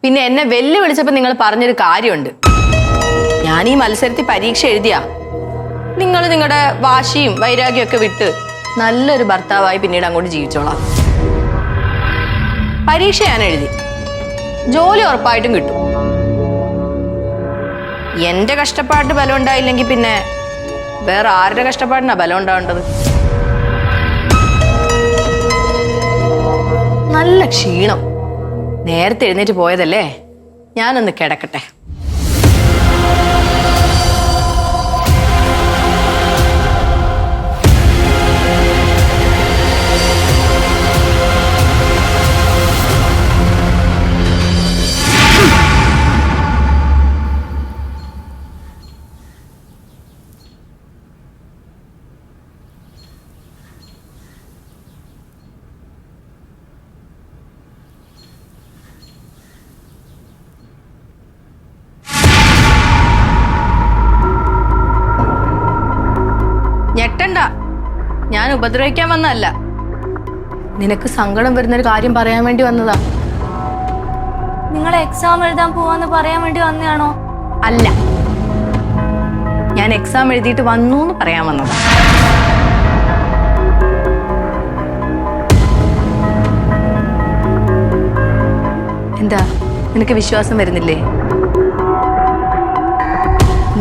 പിന്നെ എന്നെ വെല്ലുവിളിച്ചപ്പോൾ നിങ്ങൾ പറഞ്ഞൊരു കാര്യമുണ്ട്. ഞാൻ ഈ മത്സരത്തിൽ പരീക്ഷ എഴുതിയാ നിങ്ങൾ നിങ്ങളുടെ വാശിയും വൈരാഗ്യം ഒക്കെ വിട്ട് നല്ലൊരു ഭർത്താവായി പിന്നീട് അങ്ങോട്ട് ജീവിച്ചോളാം. പരീക്ഷ ഞാൻ എഴുതി, ജോലി ഉറപ്പായിട്ടും കിട്ടും. എന്റെ കഷ്ടപ്പാടിന് ബലം ഉണ്ടായില്ലെങ്കിൽ പിന്നെ വേറെ ആരുടെ കഷ്ടപ്പാടിനാ ബലം ഉണ്ടാവേണ്ടത്? നല്ല ക്ഷീണം. നേരത്തെ എഴുന്നേറ്റ് പോയതല്ലേ, ഞാനൊന്ന് കിടക്കട്ടെ. ഞെട്ടണ്ട, ഞാൻ ഉപദ്രവിക്കാൻ വന്നതല്ല. നിനക്ക് സങ്കടം വരുന്നൊരു കാര്യം പറയാൻ വേണ്ടി വന്നതാ. നിങ്ങൾ എക്സാം എഴുതാൻ പോവാന്ന് പറയാൻ വേണ്ടി വന്നതാണോ? അല്ല, ഞാൻ എക്സാം എഴുതിയിട്ട് വന്നു എന്ന് പറയാൻ വന്നതാ. എന്താ, നിനക്ക് വിശ്വാസം വരുന്നില്ലേ?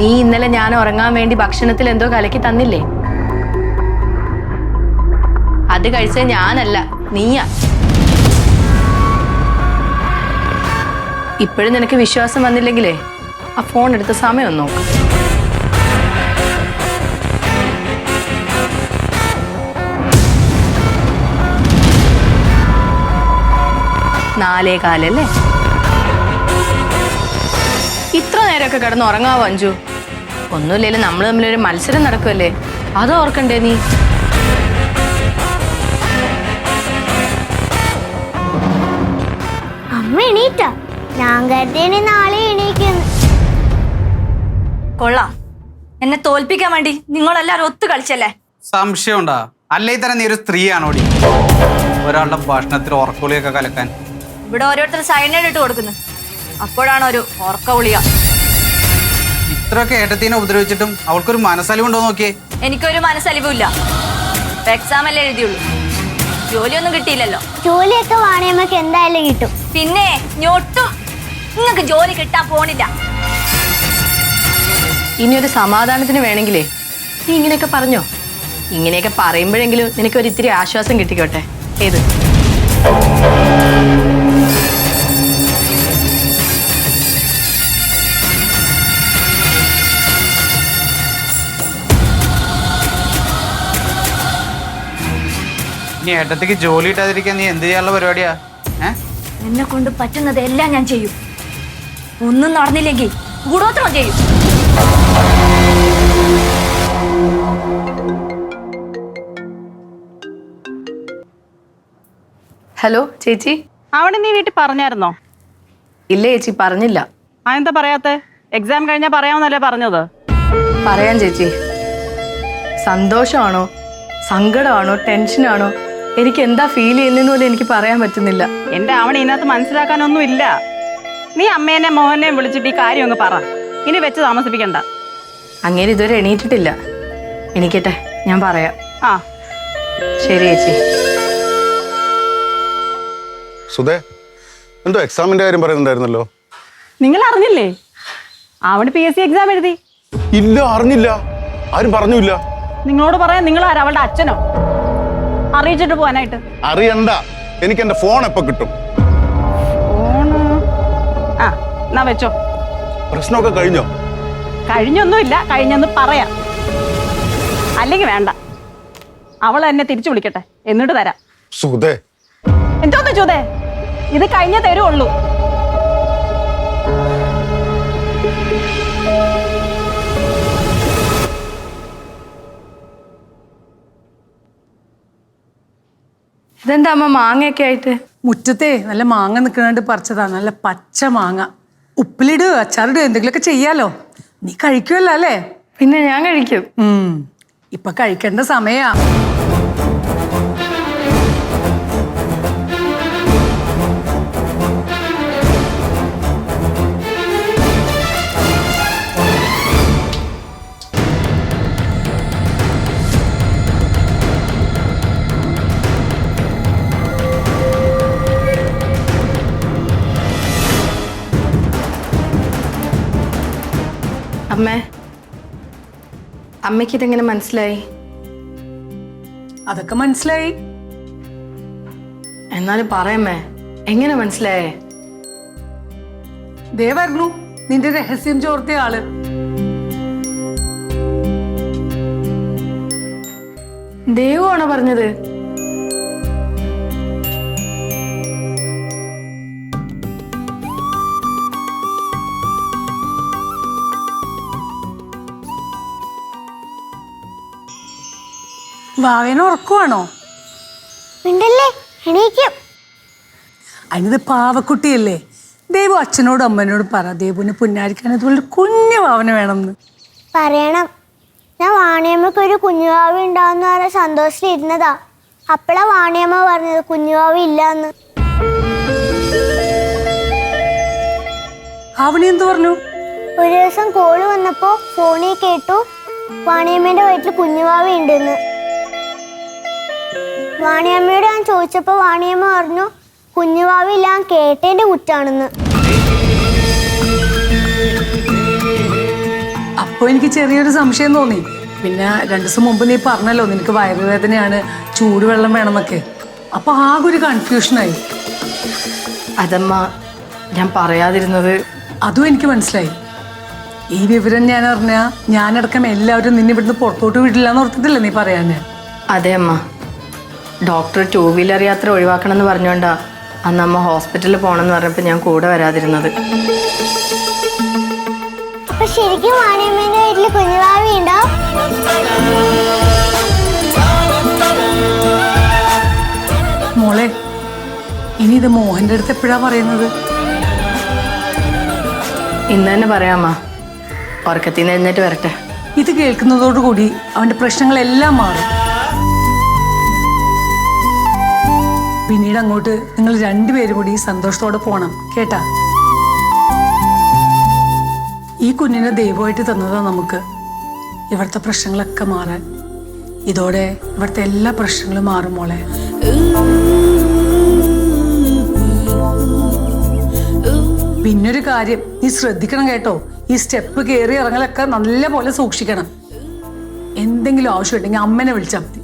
നീ ഇന്നലെ ഞാൻ ഉറങ്ങാൻ വേണ്ടി ഭക്ഷണത്തിൽ എന്തോ കലക്കി തന്നില്ലേ? അത് കഴിച്ചത് ഞാനല്ല, നീയാ. ഇപ്പോഴും നിനക്ക് വിശ്വാസം വന്നില്ലെങ്കിലേ ആ ഫോൺ എടുത്ത സമയം ഒന്ന് നോക്ക്. 4:15 ഇത്ര നേരമൊക്കെ കിടന്ന് ഉറങ്ങാവോ അഞ്ജു? ഒന്നുമില്ലേലും നമ്മൾ തമ്മിലൊരു മത്സരം നടക്കുമല്ലേ, അത് ഓർക്കണ്ടേ നീ? അമ്മ എണീറ്റ? ഞാൻ കരുതിയ നാളെ എണീക്കുന്നു. കൊള്ളാം, എന്നെ തോൽപ്പിക്കാൻ വേണ്ടി നിങ്ങളെല്ലാരും ഒത്തു കളിച്ചല്ലേ? സംശയമുണ്ടാ? അല്ലേ തന്നെ നീ ഒരു സ്ത്രീയാണോടി? ഒരാളുടെ ഭക്ഷണത്തിൽ ഉറക്കുളിയൊക്കെ കലക്കാൻ. ഇവിടെ ഓരോരുത്തർ സൈനൈഡ് ഇട്ട് കൊടുക്കുന്നു, അപ്പോഴാണ് ഒരു ഉറക്ക ഉളിയ. ഇത്രയൊക്കെ ഏട്ടത്തിനെ ഉപദ്രവിച്ചിട്ടും അവൾക്കൊരു മനസ്സലിവുണ്ടോ നോക്കിയേ. എനിക്കൊരു മനസ്സലിവില്ല. എക്സാം അല്ലേ എഴുതിയുള്ളൂ, ജോലിയൊന്നും കിട്ടിയില്ലല്ലോ. ജോലിയൊക്കെ വാണിയമ്മക്ക് എന്തായാലും കിട്ടും. പിന്നെ ഞൊട്ടും നിങ്ങൾക്ക് ജോലി കിട്ടാൻ പോണില്ല. ഇനിയൊരു സമാധാനത്തിന് വേണമെങ്കിലേ നീ ഇങ്ങനെയൊക്കെ പറഞ്ഞോ. ഇങ്ങനെയൊക്കെ പറയുമ്പോഴെങ്കിലും നിനക്കൊരു ഇത്തിരി ആശ്വാസം കിട്ടിക്കോട്ടെ. ഏത് ഇനി ഏട്ടത്തിക്ക് ജോലി ഇട്ടാതിരിക്കാൻ നീ എന്ത് ചെയ്യാനുള്ള പരിപാടിയാ? എന്നെ കൊണ്ട് പറ്റുന്നത് എല്ലാം ഞാൻ ചെയ്യും. ഒന്നും നടന്നില്ലെങ്കിൽ കൂടോത്രം ചെയ്യും. ഹലോ ചേച്ചി. അവിടെ നീ വീട്ടിൽ പറഞ്ഞായിരുന്നോ? ഇല്ല ചേച്ചി, പറഞ്ഞില്ല. എന്താ പറയാത്തെ? എക്സാം കഴിഞ്ഞാൽ പറയാമെന്നല്ലേ പറഞ്ഞത്? പറയാം ചേച്ചി. സന്തോഷമാണോ സങ്കടമാണോ ടെൻഷനാണോ എനിക്ക് എന്താ ഫീൽ ചെയ്യുന്നതെന്ന് പോലും എനിക്ക് പറയാൻ പറ്റുന്നില്ല. എന്റെ അവൻ ഇതിനകത്ത് മനസ്സിലാക്കാനൊന്നും ഇല്ല. നീ അമ്മേനെ മോഹനെയും വിളിച്ചിട്ട് ഈ കാര്യം അങ്ങ് പറ. ഇനി വെച്ച് താമസിപ്പിക്കണ്ട. അങ്ങേര് ഇതുവരെ എണീറ്റിട്ടില്ല. എണീക്കട്ടെ, ഞാൻ പറയാം. ആ ശരി ചേച്ചി. സുധേ, എന്തോ എക്സാമിന്റെ കാര്യം പറയുന്നുണ്ടായിരുന്നല്ലോ. നിങ്ങൾ അറിഞ്ഞില്ലേ? അവന് PSC എക്സാം എഴുതി. ഇല്ല, അറിഞ്ഞില്ല. ആരും പറഞ്ഞില്ല. നിങ്ങളോട് പറയാൻ നിങ്ങൾ ആരാ? അവളുടെ അച്ഛനോ? അറിയിച്ചിട്ട് പോവാനായിട്ട്. അറിയണ്ട, എനിക്ക് എന്റെ ഫോൺ എപ്പോ കിട്ടും? ഫോണ് ആ എന്നാ വെച്ചോ. പ്രശ്നമൊക്കെ കഴിഞ്ഞോ? കഴിഞ്ഞൊന്നുമില്ല, കഴിഞ്ഞെന്ന് പറയാം. അല്ലെങ്കിൽ വേണ്ട, അവൾ എന്നെ തിരിച്ചു വിളിക്കട്ടെ, എന്നിട്ട് തരാം. സുധേ, എന്തോന്ന് ചൂതേ, ഇത് കഴിഞ്ഞേ തരുള്ളൂ. ഇതെന്താ അമ്മ മാങ്ങയൊക്കെ ആയിട്ട്? മുറ്റത്തെ നല്ല മാങ്ങ നിൽക്കണാണ്ട് പറിച്ചതാ. നല്ല പച്ച മാങ്ങ. ഉപ്പിലിടുക, അച്ചാറിടുക, എന്തെങ്കിലുമൊക്കെ ചെയ്യാലോ. നീ കഴിക്കുമല്ലോ അല്ലേ? പിന്നെ ഞാൻ കഴിക്കും. ഇപ്പൊ കഴിക്കേണ്ട സമയാ. അമ്മേ, അമ്മയ്ക്ക് ഇതെങ്ങനെ മനസ്സിലായി? അതൊക്കെ മനസ്സിലായി. എന്നാലും പറയമ്മേ, എങ്ങനെ മനസ്സിലായേ? ദേ വരുന്നു നിന്റെ രഹസ്യം ചോർത്തിയ ആള്. ദേവുവാണോ പറഞ്ഞത്? വാവേനെ ഉറക്കുവാണോ? ഉണ്ടല്ലേ, എണീക്കും. അതിനത് പാവക്കുട്ടിയല്ലേ. ദേവു അച്ഛനോടും അമ്മനോടും പറ, ദേവുവിന് പുന്നാരിക്കാൻ അതുപോലെ കുഞ്ഞു ഭാവന വേണമെന്ന് പറയണം. ഞാൻ വാണിയമ്മക്ക് ഒരു കുഞ്ഞുവാവി ഉണ്ടാവുന്ന പറഞ്ഞ സന്തോഷത്തിലിരുന്നതാ. അപ്പളാ വാണിയമ്മ പറഞ്ഞത് കുഞ്ഞുവാവി ഇല്ലാന്ന്. അവനി എന്തു പറഞ്ഞു? ഒരു ദിവസം കോള് വന്നപ്പോ ഫോണിൽ കേട്ടു വാണിയമ്മേന്റെ വയറ്റിൽ കുഞ്ഞുവാവി ഉണ്ടെന്ന്. വാണിയമ്മയോട് ഞാൻ ചോദിച്ചപ്പോ വാണിയമ്മ പറഞ്ഞു കുഞ്ഞുവാവി ഇല്ല, കേട്ടേന്റെ കുറ്റാണെന്ന്. അപ്പൊ എനിക്ക് ചെറിയൊരു സംശയം തോന്നി. പിന്നെ 2 ദിവസം മുമ്പ് നീ പറഞ്ഞല്ലോ നിനക്ക് വയറുവേദനയാണ്, ചൂടുവെള്ളം വേണമെന്നൊക്കെ. അപ്പൊ ആകെ ഒരു കൺഫ്യൂഷനായി. അതമ്മ, ഞാൻ പറയാതിരുന്നത്. അതും എനിക്ക് മനസ്സിലായി. ഈ വിവരം ഞാൻ അറിഞ്ഞ ഞാനടക്കം എല്ലാവരും നിന്നെ ഇവിടുന്ന് പുറത്തോട്ട് വിടില്ല എന്ന് ഓർത്തിട്ടില്ല നീ പറയാന്. അതെ അമ്മ, ഡോക്ടർ 2 വീലർ യാത്ര ഒഴിവാക്കണം എന്ന് പറഞ്ഞോണ്ടാ അന്ന് അമ്മ ഹോസ്പിറ്റലിൽ പോകണമെന്ന് പറഞ്ഞപ്പോൾ ഞാൻ കൂടെ വരാതിരുന്നത്. അപ്പൊ ശരിക്കും വാണിയമ്മേന്റെ വീട്ടില് കുഞ്ഞുവാവി ഉണ്ടോ? മോളെ, ഇനി ഇത് മോഹന്റെ അടുത്ത് എപ്പോഴാ പറയുന്നത്? ഇന്ന് തന്നെ പറയാമ്മ, ഉറക്കത്തിൽ നിന്ന് എഴുന്നേറ്റ് വരട്ടെ. ഇത് കേൾക്കുന്നതോടുകൂടി അവന്റെ പ്രശ്നങ്ങളെല്ലാം മാറും. പിന്നീട് അങ്ങോട്ട് നിങ്ങൾ 2 പേരും കൂടി സന്തോഷത്തോടെ പോണം, കേട്ടാ? ഈ കുഞ്ഞിനെ ദൈവമായിട്ട് തന്നതാ നമുക്ക് ഇവിടുത്തെ പ്രശ്നങ്ങളൊക്കെ മാറാൻ. ഇതോടെ ഇവിടുത്തെ എല്ലാ പ്രശ്നങ്ങളും മാറും മോളെ. പിന്നൊരു കാര്യം നീ ശ്രദ്ധിക്കണം കേട്ടോ, ഈ സ്റ്റെപ്പ് കയറി ഇറങ്ങലൊക്കെ നല്ല പോലെ സൂക്ഷിക്കണം. എന്തെങ്കിലും ആവശ്യമുണ്ടെങ്കിൽ അമ്മനെ വിളിച്ചാൽ മതി.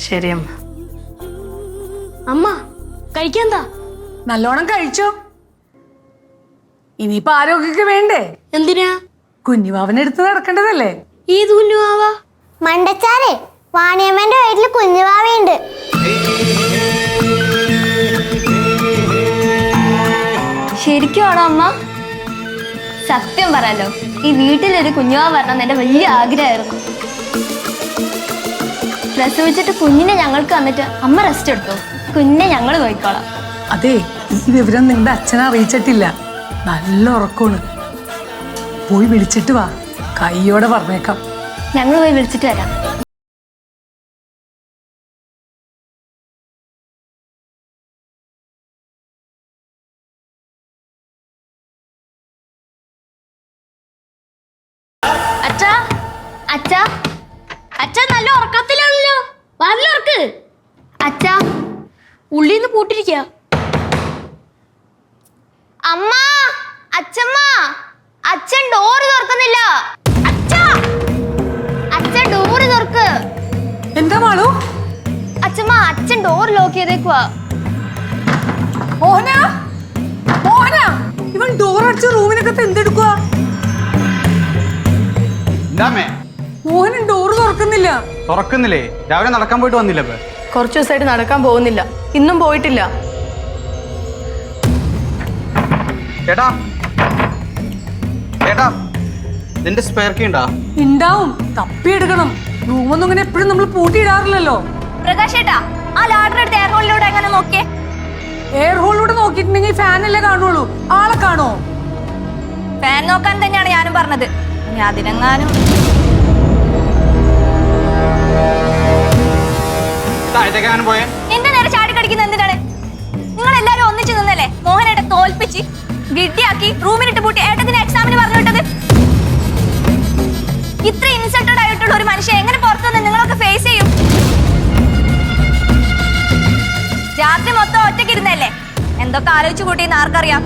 ശരിയമ്മ. അമ്മ കഴിക്കാന്താ? നല്ലോണം കഴിച്ചോ. ഇനിയിപ്പോ ആരോഗ്യമൊക്കെ വേണ്ടേ? എന്തിനാ? കുഞ്ഞുവാവനെടുത്ത് നടക്കേണ്ടതല്ലേ? ഏത് കുഞ്ഞുവാവാ? മണ്ടച്ചാരെ, വാണിയമ്മേന്റെ വീട്ടില് കുഞ്ഞുവാവി ഉണ്ട്. ശരിക്കും ആണോ അമ്മ? സത്യം പറയാലോ, ഈ വീട്ടിലൊരു കുഞ്ഞുവാ വരണം എന്റെ വലിയ ആഗ്രഹമായിരുന്നു. പ്രസവിച്ചിട്ട് കുഞ്ഞിനെ ഞങ്ങൾക്ക് തന്നിട്ട് അമ്മ റെസ്റ്റ് എടുത്തു. കുഞ്ഞിനെ ഞങ്ങൾ നോക്കിക്കോളാം. അതെ, ഈ വിവരം നിങ്ങളുടെ അച്ഛനെ അറിയിച്ചിട്ടില്ല. നല്ല ഉറക്കമാണ്. പോയി വിളിച്ചിട്ട് വാ, കൈയോടെ പറഞ്ഞേക്കാം. ഞങ്ങൾ പോയി വിളിച്ചിട്ട് വരാം. അച്ഛാ, അച്ഛാ, അച്ഛാ നല്ല ഉറക്കത്തിലാണല്ലോ. വാതിലുറക്ക്. അച്ഛാ, ഉള്ളിന്ന് പൂട്ടിരിക്കുക. അമ്മ, അച്ഛമ്മ, അച്ഛൻ ഡോറ് തുറക്കുന്നില്ല. അച്ഛാ, അച്ഛൻ ഡോറ് തുറക്ക്. എന്താ മാളു? അച്ഛമ്മ, അച്ഛൻ ഡോർ ലോക്ക് ചെയ്തേക്കുവാ. മോഹന, മോഹന, ഇവൻ ഡോർ അടിച്ച റൂമിനകത്ത് എന്തെടുക്കുക? എന്താമേ? മോഹനൻ ഡോറ് തുറക്കുന്നില്ല. തുറക്കുന്നില്ലേ? രാവിലെ നടക്കാൻ പോയിട്ട് വന്നില്ല. കുറച്ചു ദിവസമായിട്ട് നടക്കാൻ പോകുന്നില്ല, ഇന്നും പോയിട്ടില്ല. ചേട്ടാ, ചേട്ടാ, നിന്റെ സ്പെയർ കീ ഉണ്ടാ? ഉണ്ടാവും, തപ്പിയെടുക്കണം. റൂമൊന്നും ഇങ്ങനെ എപ്പോഴും നമ്മൾ പൂട്ടിയിടാറില്ലല്ലോ. പ്രകാശ് ഏട്ടാ, ആ ലാഡർ എടുത്ത് എയർ ഹോളിലൂടെ എങ്ങനെ നോക്കിയേ? എയർ ഹോളിലൂടെ നോക്കിയിട്ടുണ്ടെങ്കിൽ ഫാനല്ലേ കാണുള്ളൂ, ആളെ കാണോ? ഫാൻ നോക്കാൻ തന്നെയാണ് ഞാനും പറഞ്ഞത്. ഇനി അതിനെങ്ങാനും താഴത്തേക്കാനും പോയേ. എന്റെ നേരെ ചാടിക്കടിക്കുന്നത് എന്തിനാണ്? നിങ്ങൾ എല്ലാരും ഒന്നിച്ചു നിന്നല്ലേ മോഹനേട്ടൻ തോൽപ്പിച്ച് ഗിഡ്ഡിയാക്കി റൂമിലിട്ട് പൂട്ടി ഏട്ടത്തിന് എക്സാമിന് പറഞ്ഞു വിട്ടത്? ഇത്ര ഇൻസൾട്ടഡ് ആയിട്ടുള്ള ഒരു മനുഷ്യൻ എങ്ങനെ പുറത്തുനിന്ന് നിങ്ങളൊക്കെ ഫേസ് ചെയ്യും? രാത്രി മൊത്തം ഒറ്റയ്ക്ക് ഇരുന്നല്ലേ? എന്തൊക്കെ ആലോചിച്ചു കൂട്ടിയെന്ന് ആർക്കറിയാം?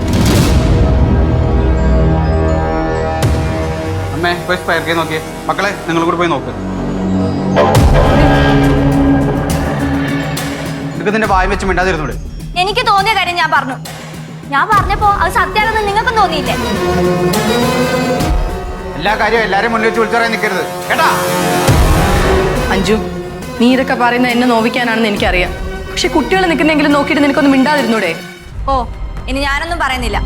അമ്മേ പോയി സ്പെയർ കേ നോക്കിയേ. മക്കളെ നിങ്ങൾ കൂടി പോയി നോക്ക്. നിനക്ക് നിന്റെ വായി വെച്ച് മിണ്ടാതിരുന്നൂടെ? എനിക്ക് തോന്നിയ കാര്യം ഞാൻ പറഞ്ഞു. ഞാൻ പറഞ്ഞപ്പോ അത് സത്യമാണെന്ന് നിങ്ങൾക്കും തോന്നിയില്ലേ? എല്ലാ കാര്യവും എല്ലാരും മുന്നിൽ വെച്ച് വിളിച്ചു പറയാൻ നിൽക്കരുത് കേട്ടാ. അഞ്ജു, നീ ഇതൊക്കെ പറയുന്ന എന്നെ നോവിക്കാനാണെന്ന് എനിക്കറിയാം. പക്ഷെ കുട്ടികൾ നിൽക്കുന്നെങ്കിലും നോക്കിയിട്ട് നിനക്കൊന്നും മിണ്ടാതിരുന്നൂടെ? ഓ, ഇനി ഞാനൊന്നും പറയുന്നില്ല.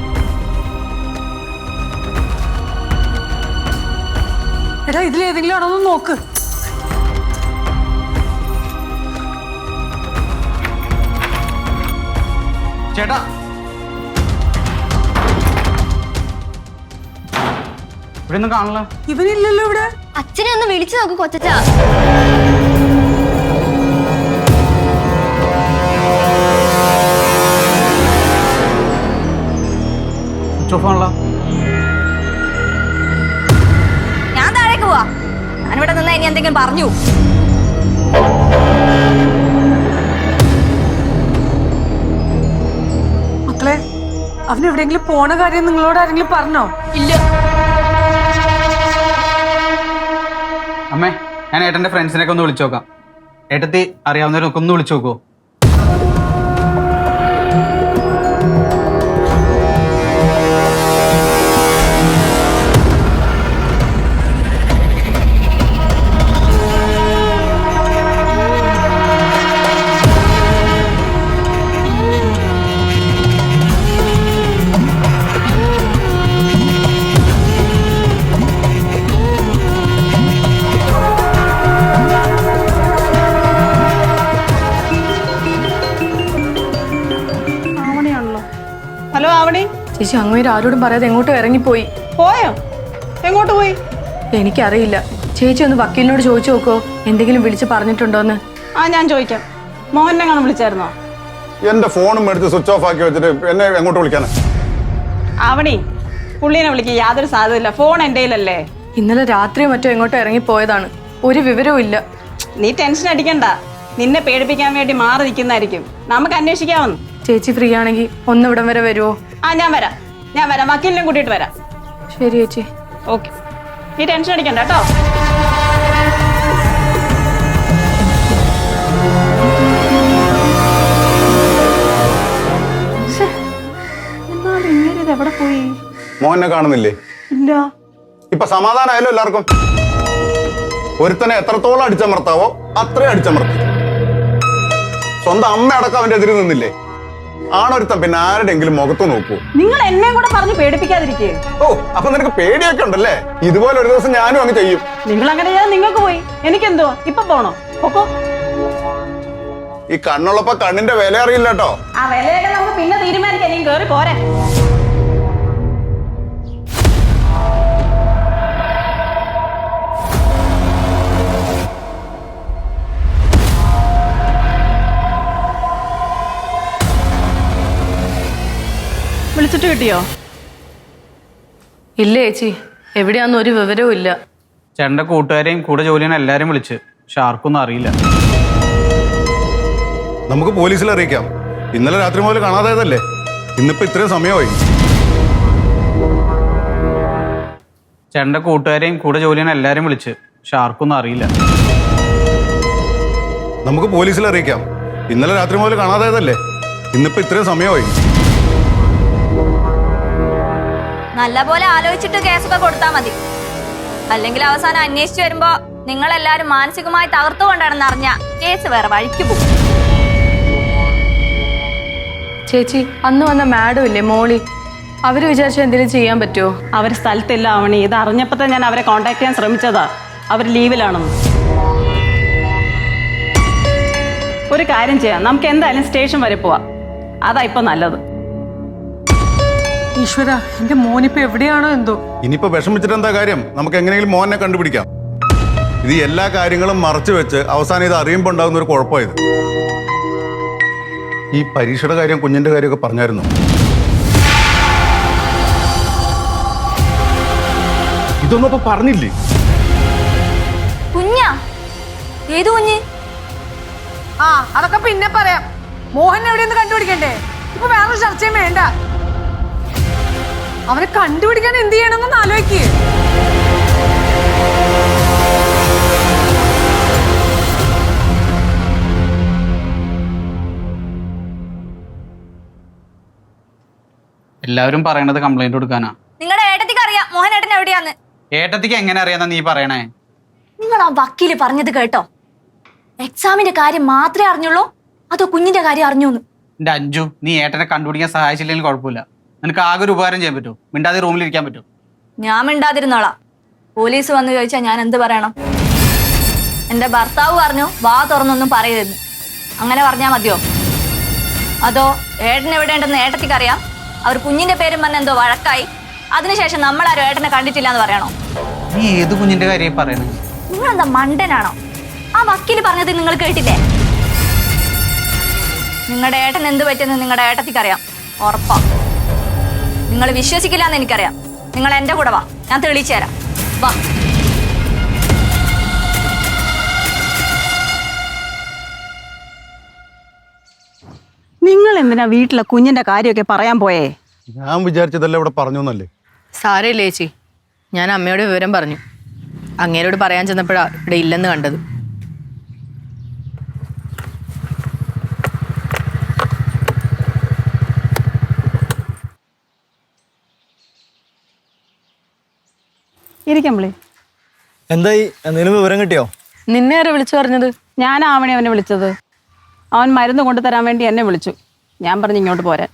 എടാ ഇതിലേതെങ്കിലും ആണോ ഒന്ന് നോക്ക്. ചേട്ടാ ഇവിടെ ഒന്നും കാണില്ല. ഇവനില്ലല്ലോ ഇവിടെ. അച്ഛനെ ഒന്ന് വിളിച്ചു നോക്ക് കൊച്ചാ. സ്വിച്ച് ഓഫ് ആണല്ലോ. ഞാൻ താഴേക്ക് പോവാ. ഞാനിവിടെ നിന്ന് ഇനി എന്തെങ്കിലും പറഞ്ഞു. മക്കളെ, അവൻ എവിടെയെങ്കിലും പോണ കാര്യം നിങ്ങളോട് ആരെങ്കിലും പറഞ്ഞോ? ഇല്ല. അമ്മേ ഞാൻ ഏട്ടന്റെ ഫ്രണ്ട്സിനൊക്കെ ഒന്ന് വിളിച്ചു നോക്കാം. ഏട്ടത്തി അറിയാവുന്നവരൊക്കെ ഒന്ന് വിളിച്ചു നോക്കുവോ? ഹലോ ആവണി. ചേച്ചി അങ്ങോട്ട് ആരോടും പറയാതെ എങ്ങോട്ടും ഇറങ്ങിപ്പോയി. പോയോ? എങ്ങോട്ട് പോയി? എനിക്കറിയില്ല. ചേച്ചി ഒന്ന് വക്കീലിനോട് ചോദിച്ചു നോക്കോ, എന്തെങ്കിലും വിളിച്ച് പറഞ്ഞിട്ടുണ്ടോന്ന്. ഞാൻ ചോദിക്കാം. മോഹനെ കാണാൻ വിളിച്ചായിരുന്നോ? എന്റെ ഫോണും എടുത്ത് സ്വിച്ച് ഓഫ് ആക്കി വെച്ചിട്ട് എന്നെ എങ്ങോട്ട് വിളിക്കാനാ? ആവണി, പുള്ളീനെ വിളിക്കുക യാതൊരു സാധ്യതയില്ല. ഫോൺ എൻ്റെ കയ്യിലല്ലേ. ഇന്നലെ രാത്രിയോ മറ്റോ എങ്ങോട്ടോ ഇറങ്ങിപ്പോയതാണ്. ഒരു വിവരവും ഇല്ല. നീ ടെൻഷൻ അടിക്കണ്ട. നിന്നെ പേടിപ്പിക്കാൻ വേണ്ടി മാറി നിൽക്കുന്നതായിരിക്കും. നമുക്ക് അന്വേഷിക്കാമെന്ന്. ചേച്ചി ഫ്രീ ആണെങ്കിൽ ഒന്ന് ഇവിടം വരെ വരുമോ? ഞാൻ വരാം. വക്കീലിനെ കൂട്ടിയിട്ട് വരാം. ശരി ചേച്ചി. ഓക്കെ, നീ ടെൻഷൻ അടിക്കണ്ട കേട്ടോ. എവിടെ പോയി? മോഹനെ കാണുന്നില്ലേ? ഇല്ല. ഇപ്പൊ സമാധാനമായല്ലോ എല്ലാവർക്കും. ഒരുത്തനെ എത്രത്തോളം അടിച്ചമർത്താവോ അത്രയും അടിച്ചമർത്തി. സ്വന്തം അമ്മ അടക്കം അവന്റെ എതിര് നിന്നില്ലേ? ആണൊരുത്തൻ പിന്നെ ആരുടെങ്കിലും മുഖത്ത് നോക്കൂ. നിങ്ങൾ എന്നെ കൂടെ പറഞ്ഞ് പേടിപ്പിക്കാതിരിക്കേ. ഓ, അപ്പൊ നിനക്ക് പേടിയൊക്കെ ഉണ്ടല്ലേ? ഇതുപോലെ ഒരു ദിവസം ഞാനും അങ്ങ് ചെയ്യും. നിങ്ങൾ അങ്ങനെ ചെയ്യാൻ നിങ്ങൾക്ക് പോയി. എനിക്കെന്തോ ഇപ്പൊ പോണോ? ഒക്കോ. ഈ കണ്ണുള്ളപ്പോ കണ്ണിന്റെ വില അറിയില്ല കേട്ടോ. ആ വിലയൊക്കെ നമുക്ക് പിന്നെ തീരുമാനിക്കാം. നീ കേറി പോരെ. വിളിച്ചിട്ട് കിട്ടിയോ? ഇല്ല ചേച്ചി, എവിടെയാന്ന് ഒരു വിവരവും ഇല്ല. ചേട്ടന്റെ കൂട്ടുകാരെയും കൂടെ ജോലി ചെയ്യുന്ന എല്ലാരും വിളിച്ച്, പക്ഷെ ആർക്കൊന്നും അറിയില്ല. നമുക്ക് പോലീസിൽ അറിയിക്കാം. ഇന്നലെ രാത്രി മുതൽ കാണാതായതല്ലേ, ഇന്നിപ്പോ ഇത്രയും സമയമായി. ചേട്ടന്റെ കൂട്ടുകാരെയും കൂടെ ജോലി ചെയ്യുന്ന എല്ലാരും വിളിച്ച്, പക്ഷെ ആർക്കൊന്നും അറിയില്ല. നമുക്ക് പോലീസിൽ അറിയിക്കാം. ഇന്നലെ രാത്രി മുതൽ കാണാതായതല്ലേ, ഇന്നിപ്പോ ഇത്രയും സമയമായി. നല്ലപോലെ ആലോചിച്ചിട്ട് കേസൊക്കെ കൊടുത്താൽ മതി. അല്ലെങ്കിൽ അവസാനം അന്വേഷിച്ചു വരുമ്പോ നിങ്ങളെല്ലാരും മാനസികമായി തകർത്തുകൊണ്ടാണെന്ന് അറിഞ്ഞ കേസ് വേറെ വഴിക്ക് പോകും. ചേച്ചി, അന്ന് വന്ന മാഡം ഇല്ലേ മോളി, അവര് വിചാരിച്ച എന്തെങ്കിലും ചെയ്യാൻ പറ്റുമോ? അവർ സ്ഥലത്തില്ല ആവണി. ഇത് അറിഞ്ഞപ്പോ ഞാൻ അവരെ കോണ്ടാക്ട് ചെയ്യാൻ ശ്രമിച്ചതാ. അവർ ലീവിലാണെന്ന്. ഒരു കാര്യം ചെയ്യാം, നമുക്ക് എന്തായാലും സ്റ്റേഷൻ വരെ പോവാം. അതാ ഇപ്പൊ നല്ലത്. ഈശ്വര, എന്റെ മോനിപ്പോ എവിടെയാണോ എന്തോ. ഇനിയിപ്പോ വിഷമിച്ചിട്ട് എന്താ കാര്യം? നമുക്ക് എങ്ങനെയെങ്കിലും മോഹനെ കണ്ടുപിടിക്കാം. ഇത് എല്ലാ കാര്യങ്ങളും മറച്ചു വെച്ച് അവസാനം ഇത് അറിയുമ്പോൾ ഉണ്ടാകുന്ന ഒരു കുഴപ്പമായത്. ഈ പരീക്ഷയുടെ കാര്യം കുഞ്ഞിന്റെ കാര്യമൊക്കെ പറഞ്ഞായിരുന്നു. ഇതൊന്നും അപ്പൊ പറഞ്ഞില്ലേ? കുഞ്ഞാ? ഏത് കുഞ്ഞ്? ആ, അതൊക്കെ പിന്നെ പറയാം. മോഹൻ എവിടെയെന്ന് കണ്ടുപിടിക്കണ്ടേ? ഇപ്പൊ വേറൊരു ചർച്ചയും വേണ്ട. അവനെ കണ്ടുപിടിക്കാൻ എന്ത് ചെയ്യണമെന്നൊന്ന് ആലോചിക്കേ. എല്ലാവരും പറയണത് കംപ്ലൈന്റ് കൊടുക്കാനാ. നിങ്ങളുടെ ഏട്ടത്തിക്ക് അറിയാം മോഹനേട്ടൻ എവിടെയാന്ന്. ഏട്ടത്തിക്ക് എങ്ങനെ അറിയാന്നാ നീ പറയണേ? നിങ്ങൾ ആ വക്കീല് പറഞ്ഞത് കേട്ടോ? എക്സാമിന്റെ കാര്യം മാത്രമേ അറിഞ്ഞുള്ളൂ അതോ കുഞ്ഞിന്റെ കാര്യം അറിഞ്ഞൂന്ന്? എന്റെ അഞ്ജു, നീ ഏട്ടനെ കണ്ടുപിടിക്കാൻ സഹായിച്ചില്ലെങ്കിൽ കുഴപ്പമില്ല. നിനക്ക് ആകെ ഒരു ഉപകാരം ചെയ്യാൻ പറ്റുമോ? മിണ്ടാതെ റൂമിലിരിക്കാൻ പറ്റുമോ? ഞാൻ മിണ്ടാതിരുന്നോളാം. പോലീസ് വന്ന് ചോദിച്ചാൽ ഞാൻ എന്ത് പറയണം? എന്റെ ഭർത്താവ് പറഞ്ഞു വാ തുറന്നൊന്നും പറയരുതെന്ന്. അങ്ങനെ പറഞ്ഞാൽ മതിയോ? അതോ ഏട്ടൻ എവിടെയുണ്ടെന്ന് ഏട്ടത്തിക്ക് അറിയാം, അവർ കുഞ്ഞിന്റെ പേരും പറഞ്ഞ എന്തോ വഴക്കായി, അതിനുശേഷം നമ്മളാരും ഏട്ടനെ കണ്ടിട്ടില്ല എന്ന് പറയണോ? നീ ഏത് കുഞ്ഞിന്റെ കാര്യം പറയണേ? നിങ്ങളെന്താ മണ്ടനാണോ? ആ വക്കീല് പറഞ്ഞത് നിങ്ങൾ കേട്ടില്ലേ? നിങ്ങളുടെ ഏട്ടൻ എന്ത് പറ്റിയെന്ന് നിങ്ങളുടെ ഏട്ടത്തിക്ക് അറിയാം, ഉറപ്പാ. നിങ്ങൾ വിശ്വസിക്കില്ല എന്ന് എനിക്കറിയാം. നിങ്ങൾ എന്റെ കൂടെ വാ, ഞാൻ തെളിയിച്ചു തരാം. വാ. നിങ്ങൾ എന്തിനാ വീട്ടിലെ കുഞ്ഞിന്റെ കാര്യമൊക്കെ പറയാൻ പോയേ? ഞാൻ വിചാരിച്ചതല്ലേ ഇവിടെ പറഞ്ഞു എന്നല്ലേ. സാരമില്ല ചേച്ചി, ഞാൻ അമ്മയോട് വിവരം പറഞ്ഞു. അങ്ങേരോട് പറയാൻ ചെന്നപ്പോഴാ ഇവിടെ ഇല്ലെന്ന് കണ്ടത്. ഇരിക്കമ്പളി. എന്തായി, എന്തെങ്കിലും വിവരം കിട്ടിയോ? നിന്നെ ആരാ വിളിച്ചു പറഞ്ഞത്? ഞാനാവണേ അവനെ വിളിച്ചത്. അവൻ മരുന്ന് കൊണ്ടുതരാൻ വേണ്ടി എന്നെ വിളിച്ചു. ഞാൻ പറഞ്ഞു ഇങ്ങോട്ട് പോരാൻ.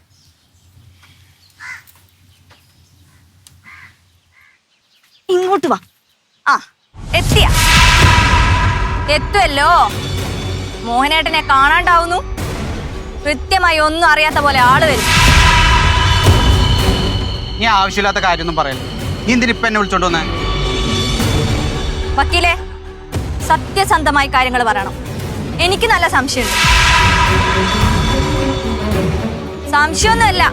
ഇങ്ങോട്ട് വാ. ആ എത്തുമല്ലോ. മോഹനേട്ടനെ കാണാണ്ടാവുന്നു. കൃത്യമായി ഒന്നും അറിയാത്ത പോലെ ആള് വരും. നീ ആവശ്യമില്ലാത്ത കാര്യമൊന്നും പറയല്ല. നീ എന്തിനിപ്പ എന്നെ വിളിച്ചോണ്ട് വന്നേ? വക്കീലെ, സത്യസന്ധമായി കാര്യങ്ങൾ പറയണം. എനിക്ക് നല്ല സംശയമുണ്ട്. സംശയമൊന്നുമല്ല,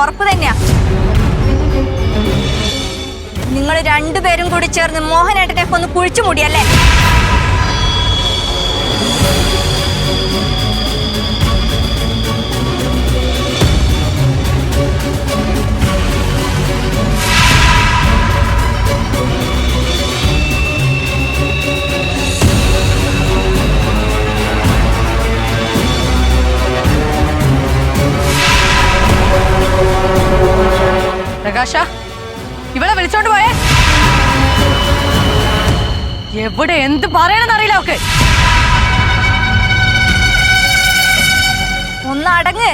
ഉറപ്പ് തന്നെയാ. നിങ്ങൾ രണ്ടുപേരും കൂടി ചേർന്ന് മോഹനേട്ടനെ ഒന്ന് കുഴിച്ചു മൂടിയല്ലേ? പ്രകാശ, ഇവളെ വിളിച്ചോണ്ട് പോയേ. എവിടെ എന്ത് പറയണമെന്നറിയില്ല അവക്ക്. ഒന്ന് അടങ്ങ്,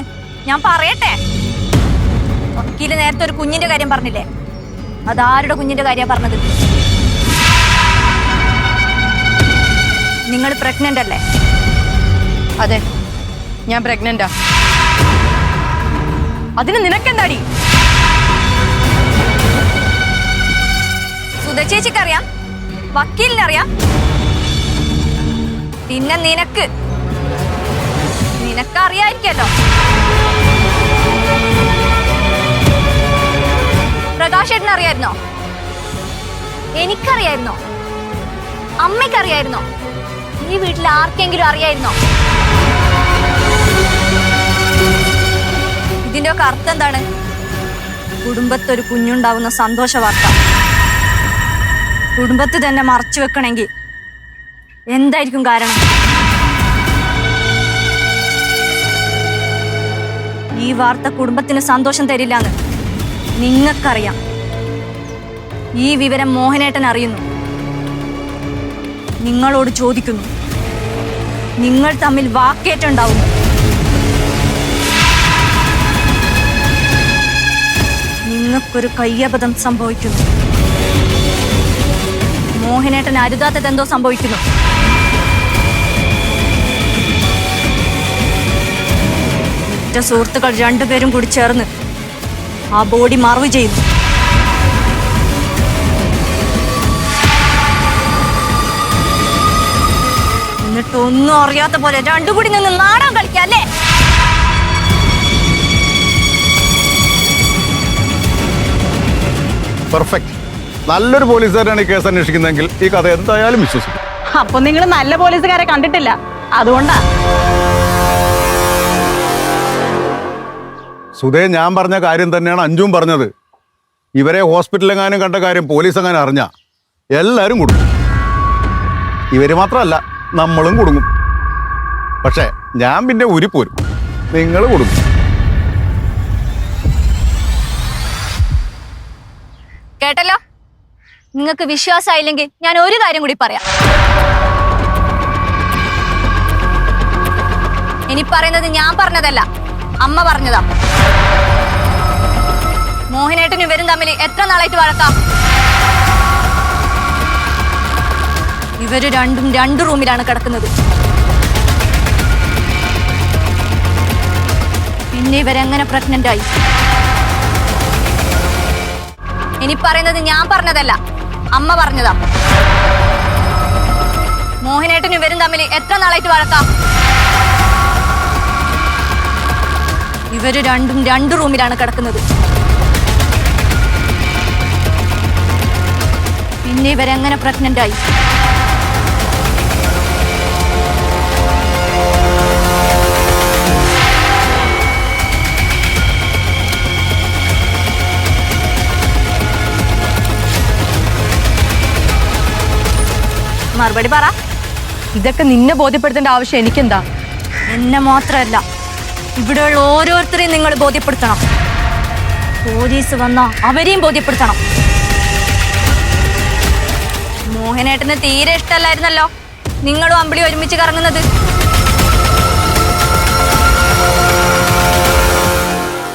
ഞാൻ പറയട്ടെ. വക്കീല് നേരത്തെ ഒരു കുഞ്ഞിന്റെ കാര്യം പറഞ്ഞില്ലേ? അതാരുടെ കുഞ്ഞിന്റെ കാര്യം പറഞ്ഞത്? നിങ്ങൾ പ്രഗ്നന്റ് അല്ലേ? അതെ, ഞാൻ പ്രഗ്നന്റാ. അതിന് നിനക്കെന്താടി? സുധ ചേച്ചിക്കറിയാം, വക്കീലിനറിയാം, പിന്നെ നിനക്കറിയായിരിക്കല്ലോ. പ്രകാശേട്ടന് അറിയായിരുന്നോ? എനിക്കറിയായിരുന്നോ? അമ്മയ്ക്കറിയായിരുന്നോ? ഈ വീട്ടിൽ ആർക്കെങ്കിലും അറിയായിരുന്നോ? ഇതിന്റെ ഒക്കെ അർത്ഥം എന്താണ്? കുടുംബത്തൊരു കുഞ്ഞുണ്ടാവുന്ന സന്തോഷ വാർത്ത കുടുംബത്തിൽ തന്നെ മറച്ചു വെക്കണമെങ്കിൽ എന്തായിരിക്കും കാരണം? ഈ വാർത്ത കുടുംബത്തിന് സന്തോഷം തരില്ലാന്ന് നിങ്ങൾക്കറിയാം. ഈ വിവരം മോഹനേട്ടൻ അറിയുന്നു. നിങ്ങളോട് ചോദിക്കുന്നു, നിങ്ങൾ തമ്മിൽ വാക്കേറ്റുണ്ടാവുന്നു. നിങ്ങൾക്കൊരു കയ്യബദ്ധം സംഭവിക്കുന്നു. മോഹനേട്ടൻ അരുതാത്തത് എന്തോ സംഭവിക്കുന്നു. ഉറ്റ സുഹൃത്തുക്കൾ രണ്ടുപേരും കൂടി ചേർന്ന് ആ ബോഡി മറവ് ചെയ്യുന്നു. എന്നിട്ട് ഒന്നും അറിയാത്ത പോലെ രണ്ടു കൂടി നിന്ന് നാടകം കളിക്കല്ലേ? പെർഫെക്റ്റ്. നല്ലൊരു പോലീസുകാരാണ് ഈ കേസ് അന്വേഷിക്കുന്നതെങ്കിൽ ഈ കഥ എന്തായാലും വിശ്വസിക്കും. അപ്പൊ നിങ്ങൾ നല്ല പോലീസുകാരെ കണ്ടിട്ടില്ല, അതുകൊണ്ടാ. സുധേ, ഞാൻ പറഞ്ഞ കാര്യം തന്നെയാണ് അഞ്ജുവും പറഞ്ഞത്. ഇവരെ ഹോസ്പിറ്റലെങ്ങാനും കണ്ട കാര്യം പോലീസ് എങ്ങാനും അറിഞ്ഞ എല്ലാവരും കുടുങ്ങും. ഇവര് മാത്രമല്ല, നമ്മളും കുടുങ്ങും. പക്ഷേ ഞാൻ പിന്നെ ഉരിപ്പോരും, നിങ്ങൾ കുടുങ്ങും. കേട്ടല്ലോ? നിങ്ങൾക്ക് വിശ്വാസമായില്ലെങ്കിൽ ഞാൻ ഒരു കാര്യം കൂടി പറയാം. ഇനി പറയുന്നത് ഞാൻ പറഞ്ഞതല്ല, അമ്മ പറഞ്ഞതാ. മോഹനേട്ടനും ഇവരും തമ്മിൽ എത്ര നാളായിട്ട് വഴക്കാം? ഇവര് രണ്ടും രണ്ട് റൂമിലാണ് കിടക്കുന്നത്. പിന്നെ ഇവരെങ്ങനെ പ്രഗ്നന്റ് ആയി? ഇനി പറയുന്നത് ഞാൻ പറഞ്ഞതല്ല, അമ്മ പറഞ്ഞതാ. മോഹനേട്ടനും ഇവരും തമ്മിൽ എത്ര നാളായിട്ട് വഴക്കാം? ഇവര് രണ്ടും രണ്ട് റൂമിലാണ് കിടക്കുന്നത്. പിന്നെ ഇവരെങ്ങനെ പ്രഗ്നന്റ് ആയി? മറുപടി പറ. ഇതൊക്കെ നിന്നെ ബോധ്യപ്പെടുത്തേണ്ട ആവശ്യം എനിക്കെന്താ? എന്നെ മാത്രമല്ല, ഇവിടെയുള്ള ഓരോരുത്തരെയും നിങ്ങൾ ബോധ്യപ്പെടുത്തണം. പോലീസ് വന്നാ അവരെയും ബോധ്യപ്പെടുത്തണം. മോഹനേട്ടന് തീരെ ഇഷ്ടമല്ലായിരുന്നല്ലോ നിങ്ങളും അമ്പിളി ഒരുമിച്ച് കറങ്ങുന്നത്.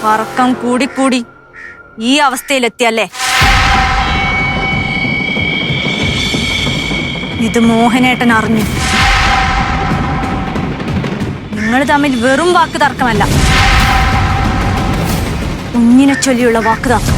പറക്കം കൂടിക്കൂടി ഈ അവസ്ഥയിലെത്തിയല്ലേ? ഇത് മോഹനേട്ടൻ അറിഞ്ഞു. നിങ്ങൾ തമ്മിൽ വെറും വാക്ക് തർക്കമല്ല, കുഞ്ഞിനെ ചൊല്ലിയുള്ള വാക്ക് തർക്കം.